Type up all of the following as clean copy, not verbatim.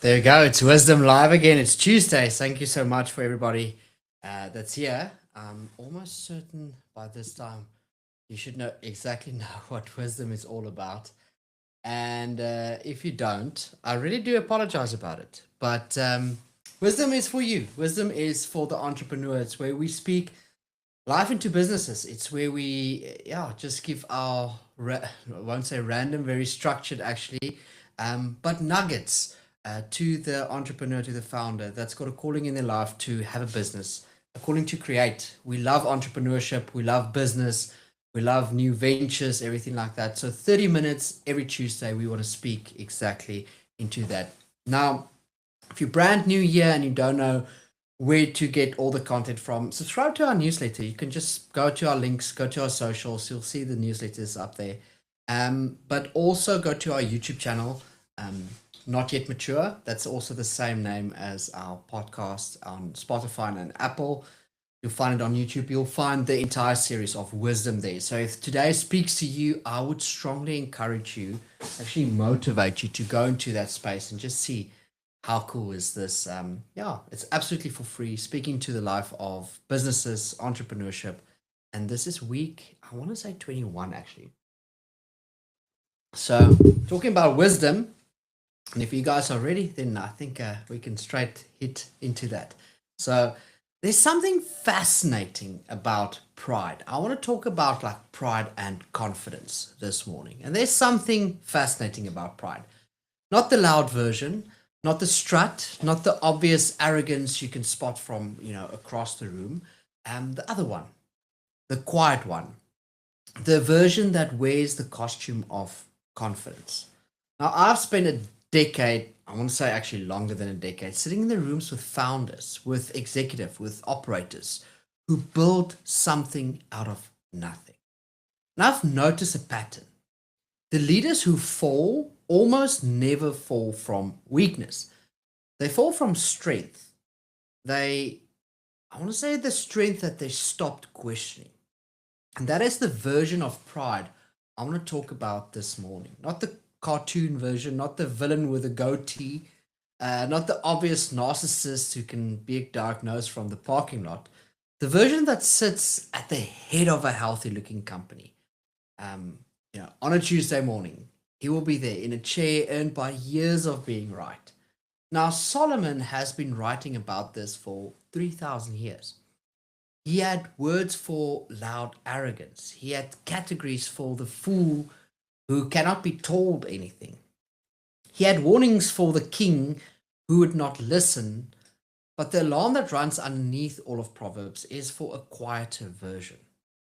There you go. It's Wisdom Live again. It's Tuesday. Thank you so much for everybody that's here. I'm almost certain by this time you should know exactly know what wisdom is all about. And if you don't, I really do apologize about it. But wisdom is for you. Wisdom is for the entrepreneur. It's where we speak life into businesses. It's where we, just give our, I won't say random, very structured actually, but nuggets to the entrepreneur, to the founder that's got a calling in their life to have a business, a calling to create. We love entrepreneurship, we love business, we love new ventures, everything like that. So 30 minutes every Tuesday, we want to speak exactly into that. Now, if you're brand new here and you don't know where to get all the content from, subscribe to our newsletter. You can just go to our links, go to our socials. You'll see the newsletters up there. But also go to our YouTube channel, Not Yet Mature. That's also the same name as our podcast on Spotify and Apple. You'll find it on YouTube. You'll find the entire series of wisdom there. So if today speaks to you, I would strongly encourage you, actually motivate you to go into that space and just see how cool is this. It's absolutely for free, speaking to the life of businesses, entrepreneurship. And this is week, I want to say 21 actually. So talking about wisdom, and if you guys are ready, then I think we can straight hit into that. So there's something fascinating about pride. I want to talk about like pride and confidence this morning. And there's something fascinating about pride. Not the loud version, not the strut, not the obvious arrogance you can spot from, across the room. The other one, the quiet one, the version that wears the costume of confidence. Now, I've spent a decade, I want to say actually longer than a decade, sitting in the rooms with founders, with executives, with operators who build something out of nothing. And I've noticed a pattern. The leaders who fall almost never fall from weakness. They fall from strength. I want to say the strength that they stopped questioning. And that is the version of pride I want to talk about this morning. Not the cartoon version, not the villain with a goatee, not the obvious narcissist who can be diagnosed from the parking lot. The version that sits at the head of a healthy looking company. On a Tuesday morning, he will be there in a chair earned by years of being right. Now, Solomon has been writing about this for 3,000 years. He had words for loud arrogance. He had categories for the fool who cannot be told anything. He had warnings for the king who would not listen. But the alarm that runs underneath all of Proverbs is for a quieter version.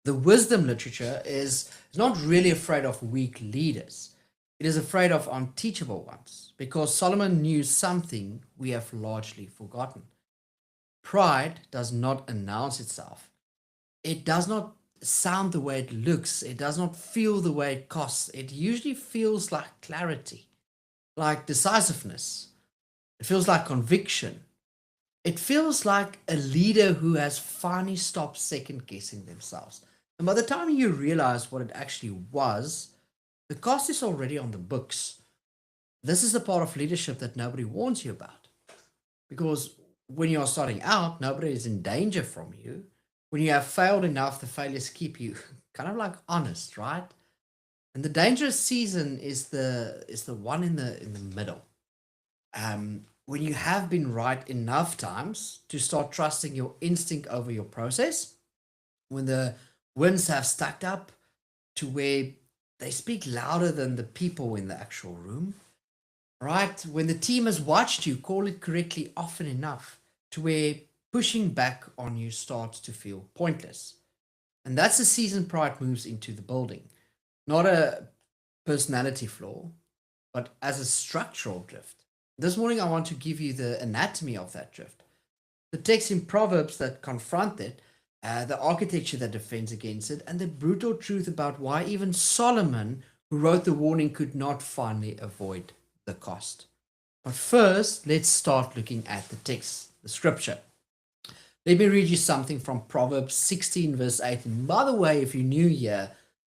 The wisdom literature is not really afraid of weak leaders. It is afraid of unteachable ones, because Solomon knew something we have largely forgotten. Pride does not announce itself. It does not sound the way it looks. It does not feel the way it costs. It usually feels like clarity, like decisiveness. It feels like conviction. It feels like a leader who has finally stopped second guessing themselves. And by the time you realize what it actually was, the cost is already on the books. This is the part of leadership that nobody warns you about. Because when you are starting out, nobody is in danger from you. When you have failed enough, the failures keep you kind of like honest, right? And the dangerous season is the one in the middle. When you have been right enough times to start trusting your instinct over your process, when the winds have stacked up to where they speak louder than the people in the actual room, right? When the team has watched you call it correctly often enough to where pushing back on you starts to feel pointless. And that's the season pride moves into the building. Not a personality flaw, but as a structural drift. This morning, I want to give you the anatomy of that drift. The text in Proverbs that confront it, the architecture that defends against it, and the brutal truth about why even Solomon, who wrote the warning, could not finally avoid the cost. But first, let's start looking at the text, the scripture. Let me read you something from Proverbs 16, verse 8. And by the way, if you're new here,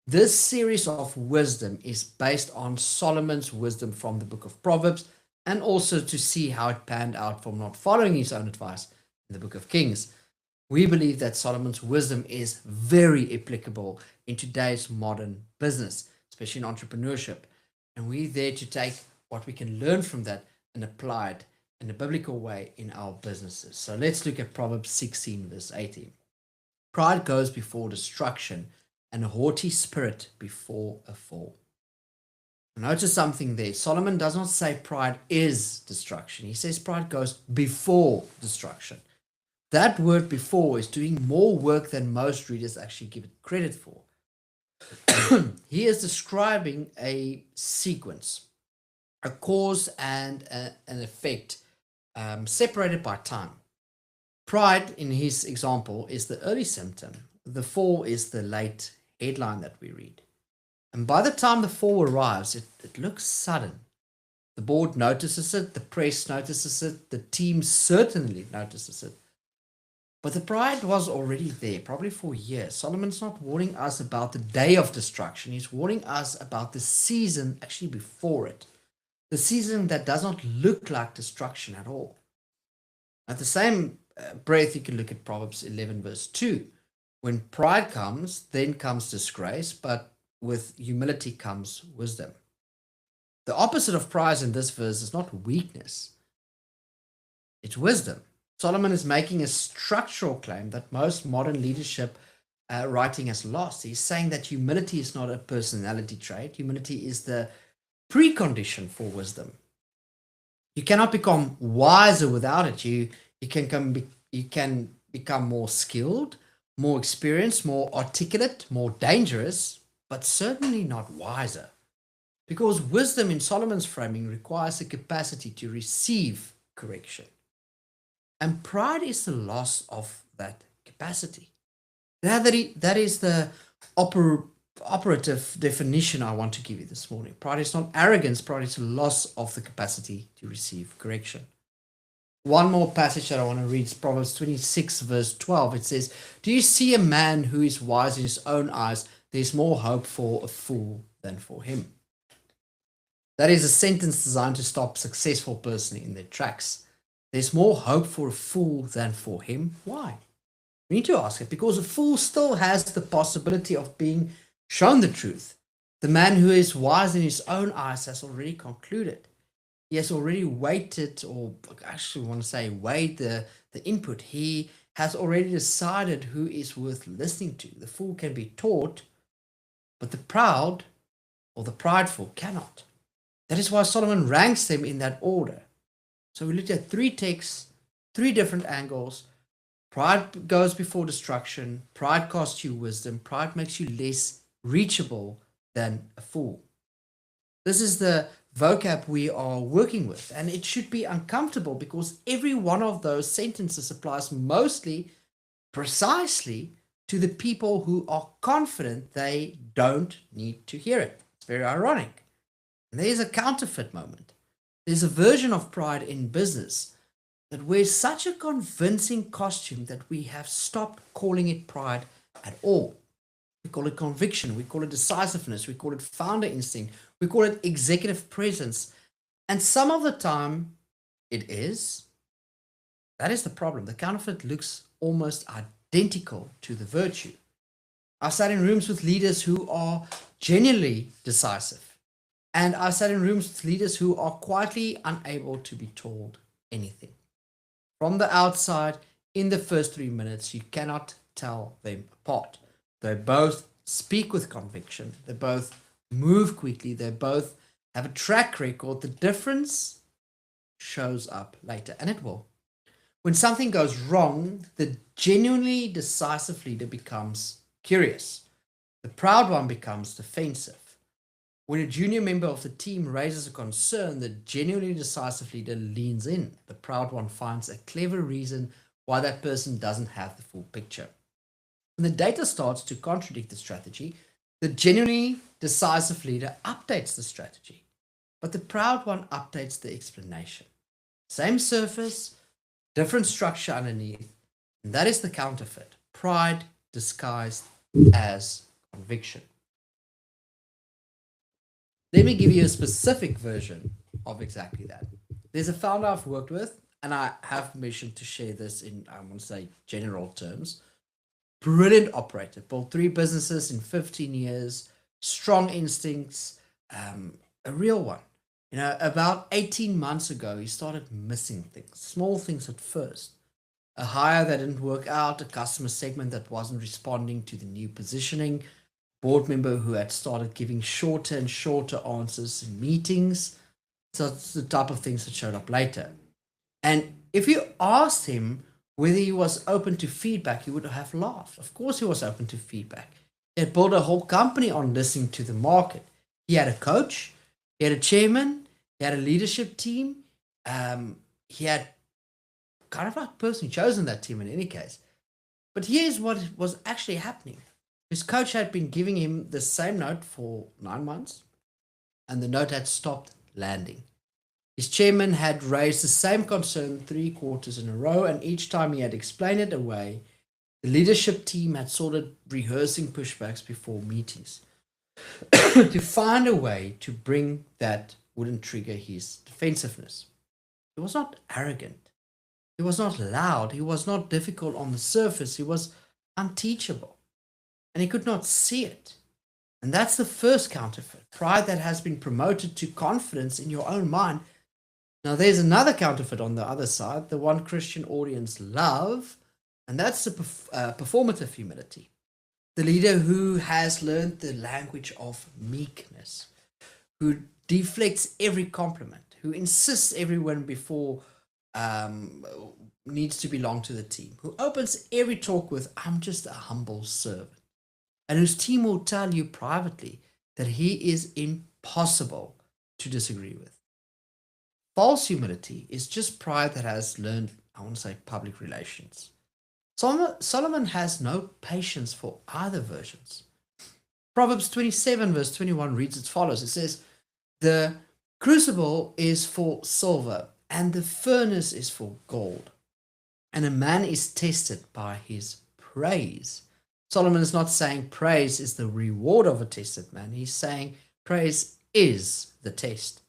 this series of wisdom is based on Solomon's wisdom from the book of Proverbs. and also to see how it panned out from not following his own advice in the book of Kings. We believe that Solomon's wisdom is very applicable in today's modern business, especially in entrepreneurship. And we're there to take what we can learn from that and apply it in a biblical way in our businesses. So let's look at Proverbs 16, verse 18. Pride goes before destruction, and a haughty spirit before a fall. Notice something there. Solomon does not say pride is destruction. He says pride goes before destruction. That word before is doing more work than most readers actually give it credit for. He is describing a sequence, a cause and an effect separated by time. Pride, in his example, is the early symptom. The fall is the late headline that we read. And by the time the fall arrives, it looks sudden. The board notices it, the press notices it, the team certainly notices it. But the pride was already there, probably for years. Solomon's not warning us about the day of destruction. He's warning us about the season actually before it. The season that does not look like destruction at all. At the same breath, you can look at Proverbs 11, verse 2. When pride comes, then comes disgrace, but with humility comes wisdom. The opposite of pride in this verse is not weakness, it's wisdom. Solomon is making a structural claim that most modern leadership writing has lost. He's saying that humility is not a personality trait. Humility is the precondition for wisdom. You cannot become wiser without it. You can become more skilled, more experienced, more articulate, more dangerous, but certainly not wiser. Because wisdom in Solomon's framing requires the capacity to receive correction. And pride is the loss of that capacity. That is the operative definition I want to give you this morning. Pride is not arrogance, pride is a loss of the capacity to receive correction. One more passage that I want to read is Proverbs 26, verse 12. It says, "Do you see a man who is wise in his own eyes? There's more hope for a fool than for him." That is a sentence designed to stop a successful person in their tracks. There's more hope for a fool than for him. Why? We need to ask it because a fool still has the possibility of being shown the truth. The man who is wise in his own eyes has already concluded. He has already weighted, or actually want to say weighed the input. He has already decided who is worth listening to. The fool can be taught, but the proud or the prideful cannot. That is why Solomon ranks them in that order. So we looked at three texts, three different angles. Pride goes before destruction. Pride costs you wisdom. Pride makes you less reachable than a fool. This is the vocab we are working with, and it should be uncomfortable because every one of those sentences applies mostly, precisely, to the people who are confident they don't need to hear it. It's very ironic. And there's a counterfeit moment. There's a version of pride in business that wears such a convincing costume that we have stopped calling it pride at all. We call it conviction, we call it decisiveness, we call it founder instinct, we call it executive presence. And some of the time it is. That is the problem. The counterfeit looks almost identical to the virtue. I've sat in rooms with leaders who are genuinely decisive. And I sat in rooms with leaders who are quietly unable to be told anything. From the outside, in the first 3 minutes, you cannot tell them apart. They both speak with conviction. They both move quickly. They both have a track record. The difference shows up later, and it will. When something goes wrong, the genuinely decisive leader becomes curious. The proud one becomes defensive. When a junior member of the team raises a concern, the genuinely decisive leader leans in. The proud one finds a clever reason why that person doesn't have the full picture. When the data starts to contradict the strategy, the genuinely decisive leader updates the strategy, but the proud one updates the explanation. Same surface, different structure underneath, and that is the counterfeit. Pride disguised as conviction. Let me give you a specific version of exactly that. There's a founder I've worked with, and I have permission to share this in, I want to say, general terms. Brilliant operator, built 3 businesses in 15 years, strong instincts, a real one. About 18 months ago, he started missing things, small things at first. A hire that didn't work out, a customer segment that wasn't responding to the new positioning, board member who had started giving shorter and shorter answers in meetings. So it's the type of things that showed up later. And if you asked him whether he was open to feedback, he would have laughed. Of course, he was open to feedback. He had built a whole company on listening to the market. He had a coach, he had a chairman, he had a leadership team. He had kind of like personally chosen that team in any case. But here's what was actually happening. His coach had been giving him the same note for 9 months, and the note had stopped landing. His chairman had raised the same concern 3 quarters in a row, and each time he had explained it away, the leadership team had started rehearsing pushbacks before meetings to find a way to bring that wouldn't trigger his defensiveness. He was not arrogant. He was not loud. He was not difficult on the surface. He was unteachable. And he could not see it. And that's the first counterfeit, pride that has been promoted to confidence in your own mind. Now, there's another counterfeit on the other side, the one Christian audience love, and that's the performative humility. The leader who has learned the language of meekness, who deflects every compliment, who insists everyone before needs to belong to the team, who opens every talk with, I'm just a humble servant, and whose team will tell you privately that he is impossible to disagree with. False humility is just pride that has learned, I want to say, public relations. Solomon has no patience for either versions. Proverbs 27, verse 21 reads as follows. It says, the crucible is for silver, and the furnace is for gold, and a man is tested by his praise. Solomon is not saying praise is the reward of a tested man. He's saying praise is the test.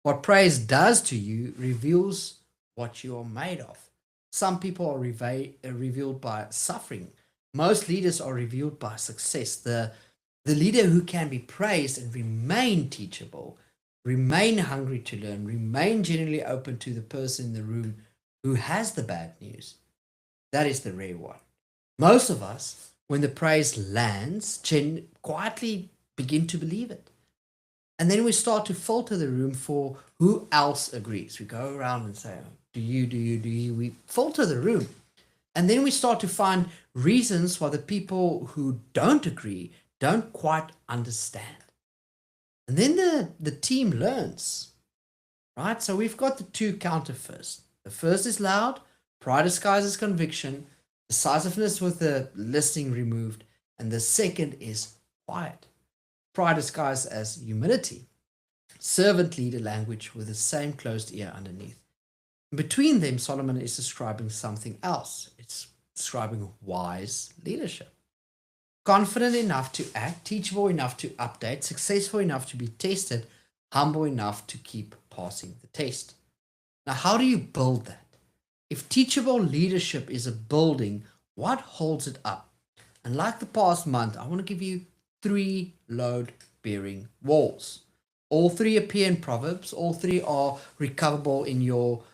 What praise does to you reveals what you are made of. Some people are revealed by suffering. Most leaders are revealed by success. The leader who can be praised and remain teachable, remain hungry to learn, remain genuinely open to the person in the room who has the bad news, that is the rare one. Most of us, when the praise lands, quietly begin to believe it. And then we start to filter the room for who else agrees. We go around and say, do you? We filter the room. And then we start to find reasons why the people who don't agree don't quite understand. And then the team learns, right? So we've got the 2 counterfeits. The first is loud, pride disguises conviction, decisiveness with the listening removed. And the second is quiet, pride disguised as humility, servant leader language with the same closed ear underneath. Between them, Solomon is describing something else. It's describing wise leadership. Confident enough to act, teachable enough to update, successful enough to be tested, humble enough to keep passing the test. Now, how do you build that? If teachable leadership is a building, what holds it up? And like the past month, I want to give you 3 load-bearing walls. All 3 appear in Proverbs. All 3 are recoverable in your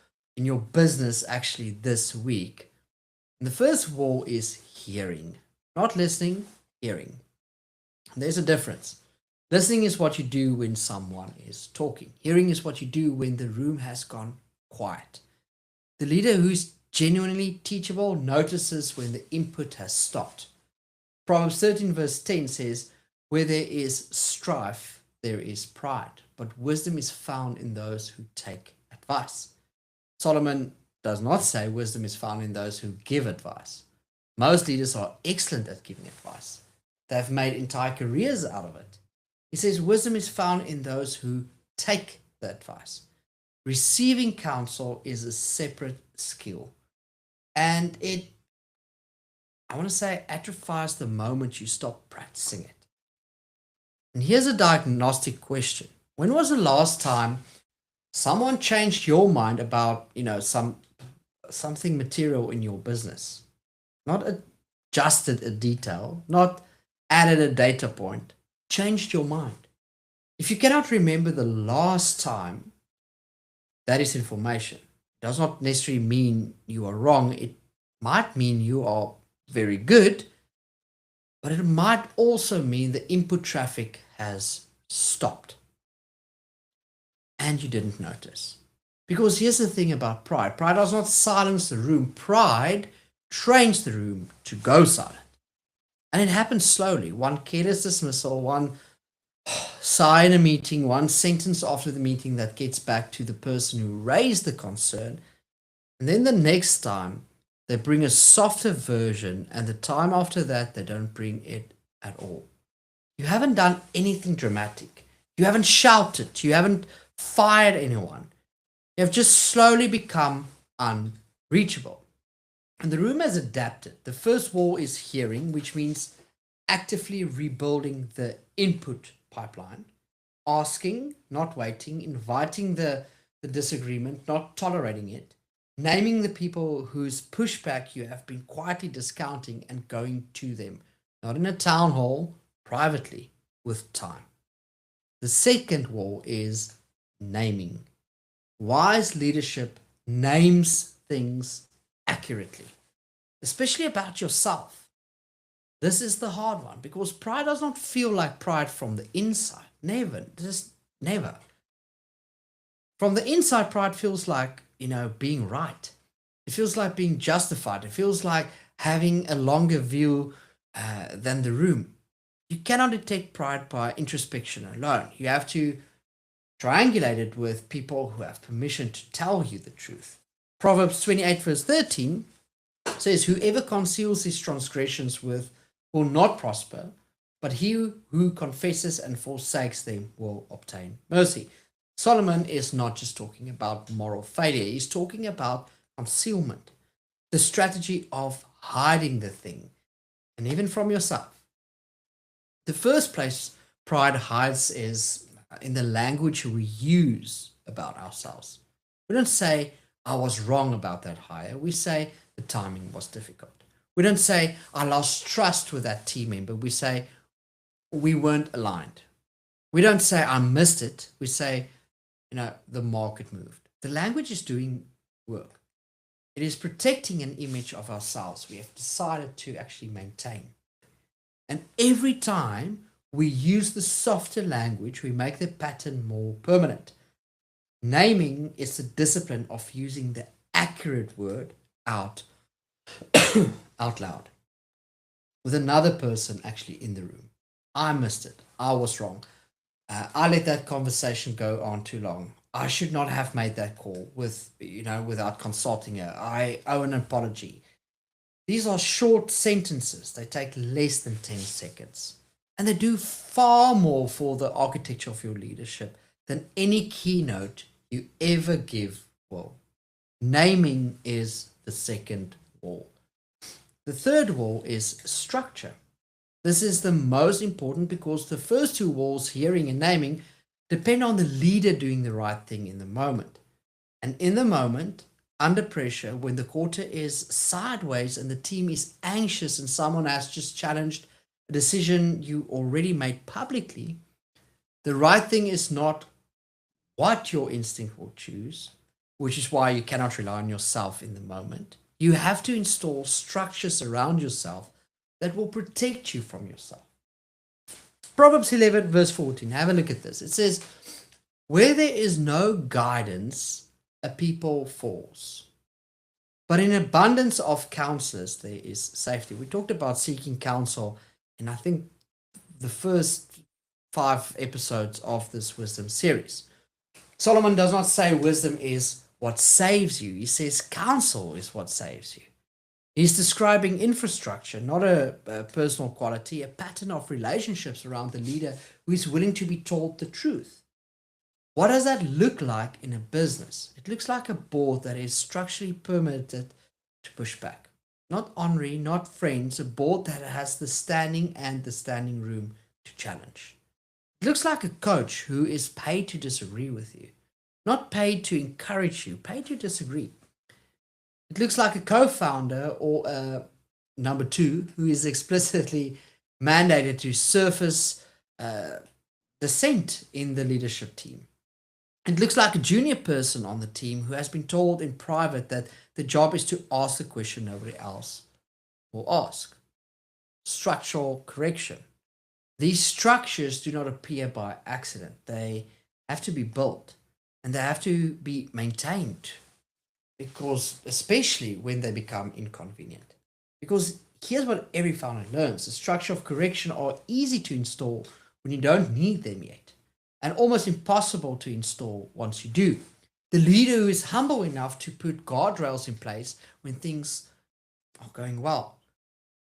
business actually this week. And the first wall is hearing, not listening, hearing. And there's a difference. Listening is what you do when someone is talking. Hearing is what you do when the room has gone quiet. The leader who's genuinely teachable notices when the input has stopped. Proverbs 13 verse 10 says, where there is strife, there is pride, but wisdom is found in those who take advice. Solomon does not say wisdom is found in those who give advice. Most leaders are excellent at giving advice. They've made entire careers out of it. He says wisdom is found in those who take the advice. Receiving counsel is a separate skill. And I want to say, atrophies the moment you stop practicing it. And here's a diagnostic question. When was the last time Someone changed your mind about, something material in your business. Not adjusted a detail, not added a data point, changed your mind. If you cannot remember the last time, that is information. It does not necessarily mean you are wrong. It might mean you are very good, but it might also mean the input traffic has stopped and you didn't notice. Because here's the thing about pride: pride does not silence the room, pride trains the room to go silent. And it happens slowly. One careless dismissal, one sigh in a meeting, one sentence after the meeting that gets back to the person who raised the concern. And then the next time they bring a softer version, and the time after that, they don't bring it at all. You haven't done anything dramatic. You haven't shouted. You haven't fired anyone. You have just slowly become unreachable. And the room has adapted. The first wall is hearing, which means actively rebuilding the input pipeline, asking, not waiting, inviting the disagreement, not tolerating it, naming the people whose pushback you have been quietly discounting and going to them, not in a town hall, privately, with time. The second wall is naming. Wise leadership names things accurately, especially about yourself. This is the hard one because pride does not feel like pride from the inside. Never, just never. From the inside, pride feels like, being right. It feels like being justified. It feels like having a longer view than the room. You cannot detect pride by introspection alone. You have to triangulate it with people who have permission to tell you the truth. Proverbs 28, verse 13 says, "Whoever conceals his transgressions will not prosper, but he who confesses and forsakes them will obtain mercy." Solomon is not just talking about moral failure, he's talking about concealment, the strategy of hiding the thing, and even from yourself. The first place pride hides is in the language we use about ourselves. We don't say, "I was wrong about that hire." We say, "The timing was difficult." We don't say, "I lost trust with that team member." We say, "We weren't aligned." We don't say, "I missed it." We say, "The market moved." The language is doing work. It is protecting an image of ourselves we have decided to actually maintain. And every time we use the softer language, we make the pattern more permanent. Naming is the discipline of using the accurate word out loud with another person actually in the room. "I missed it. I was wrong. I let that conversation go on too long. I should not have made that call without consulting her. I owe an apology." These are short sentences. They take less than 10 seconds. And they do far more for the architecture of your leadership than any keynote you ever give will. Naming is the second wall. The third wall is structure. This is the most important because the first two walls, hearing and naming, depend on the leader doing the right thing in the moment. And in the moment, under pressure, when the quarter is sideways and the team is anxious and someone has just challenged a decision you already made publicly, the right thing is not what your instinct will choose, which is why you cannot rely on yourself in the moment. You have to install structures around yourself that will protect you from yourself. Proverbs 11, verse 14. Have a look at this. It says, "Where there is no guidance, a people falls. But in abundance of counselors, there is safety." We talked about seeking counsel in, I think, the first 5 episodes of this wisdom series. Solomon does not say wisdom is what saves you. He says counsel is what saves you. He's describing infrastructure, not a personal quality, a pattern of relationships around the leader who is willing to be told the truth. What does that look like in a business? It looks like a board that is structurally permitted to push back. Not ornery, not friends, a board that has the standing and the standing room to challenge. It looks like a coach who is paid to disagree with you. not paid to encourage you, paid to disagree. It looks like a co-founder or a number two who is explicitly mandated to surface dissent in the leadership team. It looks like a junior person on the team who has been told in private that the job is to ask the question nobody else will ask. Structural correction. These structures do not appear by accident. They have to be built and they have to be maintained, because especially when they become inconvenient. Because here's what every founder learns: the structure of correction are easy to install when you don't need them yet, and almost impossible to install once you do. The leader who is humble enough to put guardrails in place when things are going well,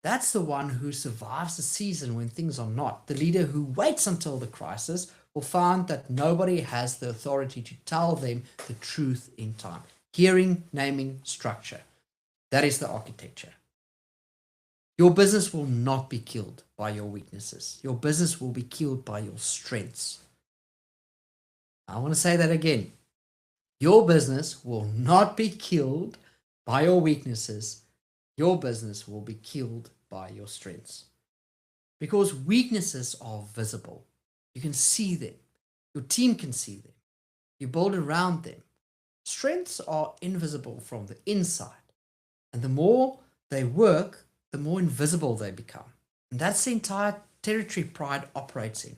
that's the one who survives the season when things are not. The leader who waits until the crisis will find that nobody has the authority to tell them the truth in time. Hearing, naming, structure. That is the architecture. Your business will not be killed by your weaknesses. Your business will be killed by your strengths. I want to say that again. Your business will not be killed by your weaknesses. Your business will be killed by your strengths. Because weaknesses are visible. You can see them. Your team can see them. You build around them. Strengths are invisible from the inside. And the more they work, the more invisible they become. And that's the entire territory pride operates in.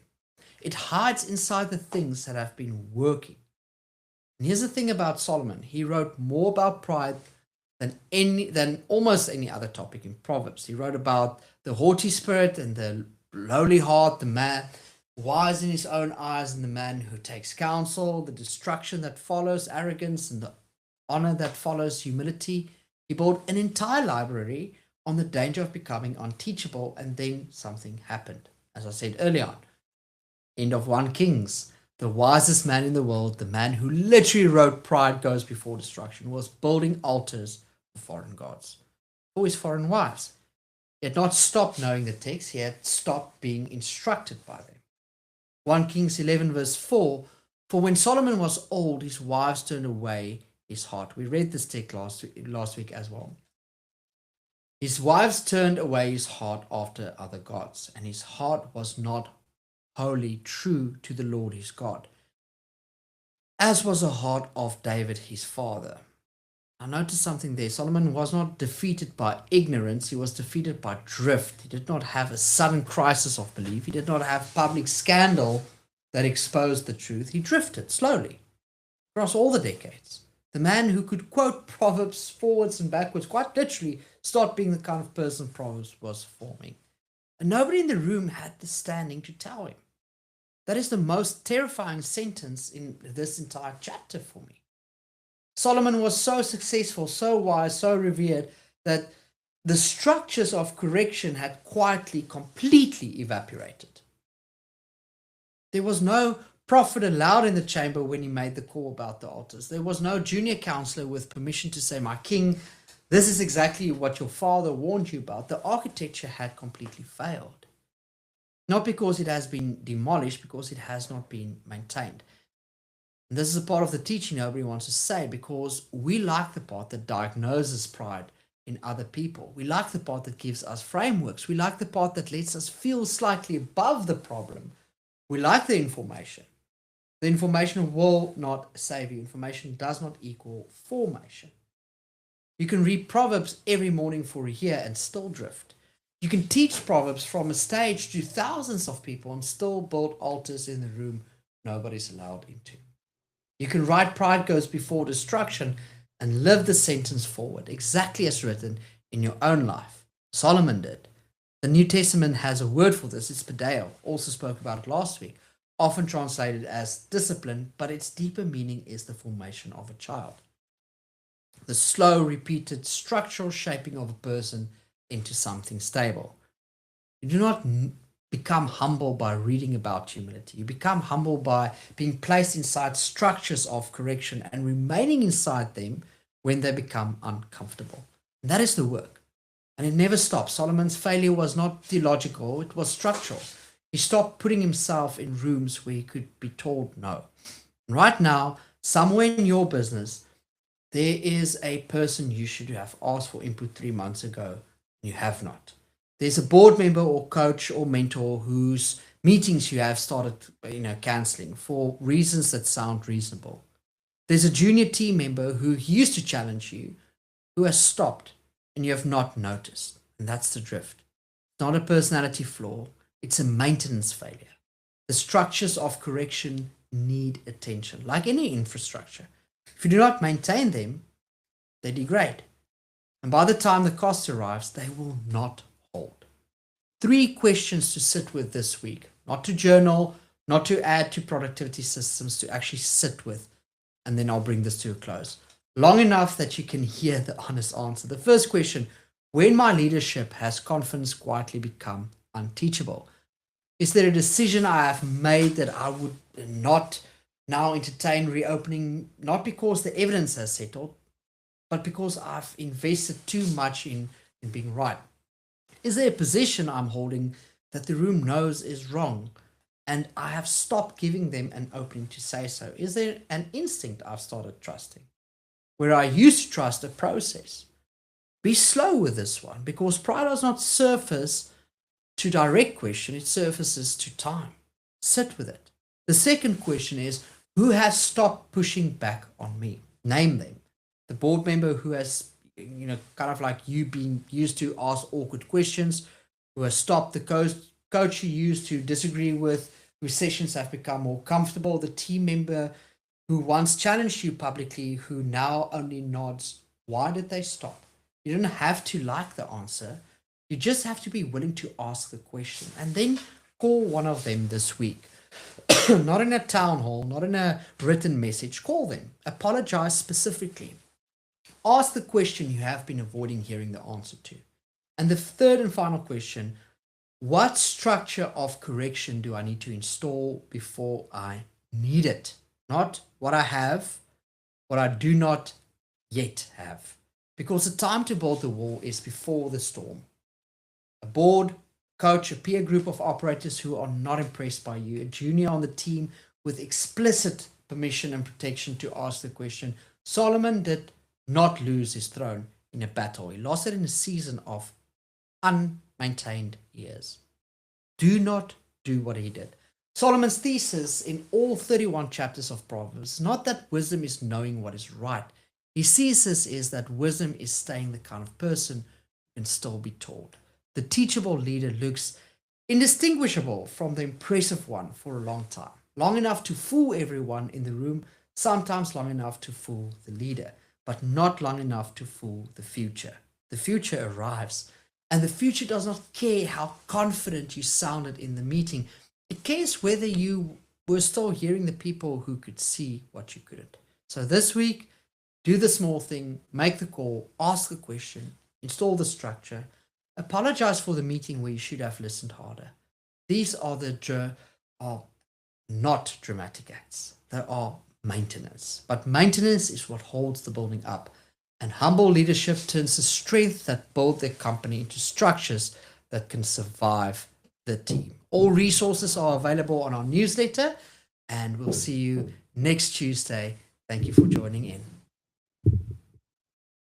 It hides inside the things that have been working. And here's the thing about Solomon. He wrote more about pride than almost any other topic in Proverbs. He wrote about the haughty spirit and the lowly heart, the man wise in his own eyes, and the man who takes counsel, the destruction that follows arrogance, and the honor that follows humility. He built an entire library on the danger of becoming unteachable, and then something happened. As I said earlier on, end of 1 Kings, the wisest man in the world, the man who literally wrote pride goes before destruction, was building altars for foreign gods, for his foreign wives. He had not stopped knowing the text, he had stopped being instructed by them. 1 Kings 11 verse 4, for when Solomon was old, his wives turned away his heart. We read this text last week as well. His wives turned away his heart after other gods, and his heart was not wholly true to the Lord his God, as was the heart of David his father. Now notice something there. Solomon was not defeated by ignorance, he was defeated by drift. He did not have a sudden crisis of belief. He did not have public scandal that exposed the truth. He drifted slowly across all the decades. The man who could quote Proverbs forwards and backwards, quite literally, start being the kind of person Proverbs was forming. And nobody in the room had the standing to tell him. That is the most terrifying sentence in this entire chapter for me. Solomon was so successful, so wise, so revered, that the structures of correction had quietly, completely evaporated. There was no prophet allowed in the chamber when he made the call about the altars. There was no junior counselor with permission to say, my king, this is exactly what your father warned you about. The architecture had completely failed. Not because it has been demolished, because it has not been maintained. And this is a part of the teaching nobody wants to say, because we like the part that diagnoses pride in other people. We like the part that gives us frameworks. We like the part that lets us feel slightly above the problem. We like the information. The information will not save you. Information does not equal formation. You can read Proverbs every morning for a year and still drift. You can teach Proverbs from a stage to thousands of people and still build altars in the room nobody's allowed into. You can write pride goes before destruction and live the sentence forward, exactly as written in your own life. Solomon did. The New Testament has a word for this. It's Padeo. Also spoke about it last week. Often translated as discipline, but its deeper meaning is the formation of a child. The slow, repeated, structural shaping of a person into something stable. You do not become humble by reading about humility. You become humble by being placed inside structures of correction and remaining inside them when they become uncomfortable. And that is the work. And it never stops. Solomon's failure was not theological, it was structural. He stopped putting himself in rooms where he could be told no. And right now, Somewhere in your business, there is a person you should have asked for input 3 months ago. You have not. There's a board member or coach or mentor whose meetings you have started, canceling for reasons that sound reasonable. There's a junior team member who used to challenge you, who has stopped and you have not noticed. And that's the drift. It's not a personality flaw, it's a maintenance failure. The structures of correction need attention, like any infrastructure. If you do not maintain them, they degrade. And by the time the cost arrives, they will not hold. 3 questions to sit with this week, not to journal, not to add to productivity systems, to actually sit with. And then I'll bring this to a close. Long enough that you can hear the honest answer. The first question: when my leadership has confidence quietly become unteachable? Is there a decision I have made that I would not now entertain reopening, not because the evidence has settled, but because I've invested too much in being right? Is there a position I'm holding that the room knows is wrong and I have stopped giving them an opening to say so? Is there an instinct I've started trusting where I used to trust a process? Be slow with this one, because pride does not surface to direct question, it surfaces to time. Sit with it. The second question is: who has stopped pushing back on me? Name them. The board member who has, kind of like you being used to ask awkward questions, who has stopped the coach you used to disagree with, whose sessions have become more comfortable, the team member who once challenged you publicly, who now only nods. Why did they stop? You don't have to like the answer. You just have to be willing to ask the question, and then call one of them this week. Not in a town hall, not in a written message. Call them. Apologize specifically. Ask the question you have been avoiding hearing the answer to. And the third and final question: what structure of correction do I need to install before I need it? Not what I have, what I do not yet have. Because the time to build the wall is before the storm. A board, coach, a peer group of operators who are not impressed by you, a junior on the team with explicit permission and protection to ask the question. Solomon did not lose his throne in a battle. He lost it in a season of unmaintained years. Do not do what he did. Solomon's thesis in all 31 chapters of Proverbs is not that wisdom is knowing what is right. His thesis is that wisdom is staying the kind of person who can still be taught. The teachable leader looks indistinguishable from the impressive one for a long time. Long enough to fool everyone in the room, sometimes long enough to fool the leader, but not long enough to fool the future. The future arrives, and the future does not care how confident you sounded in the meeting. It cares whether you were still hearing the people who could see what you couldn't. So this week, do the small thing, make the call, ask the question, install the structure, apologize for the meeting where you should have listened harder. These are not dramatic acts. They are maintenance. But maintenance is what holds the building up. And humble leadership turns the strength that build their company into structures that can survive the team. All resources are available on our newsletter, and we'll see you next Tuesday. Thank you for joining in.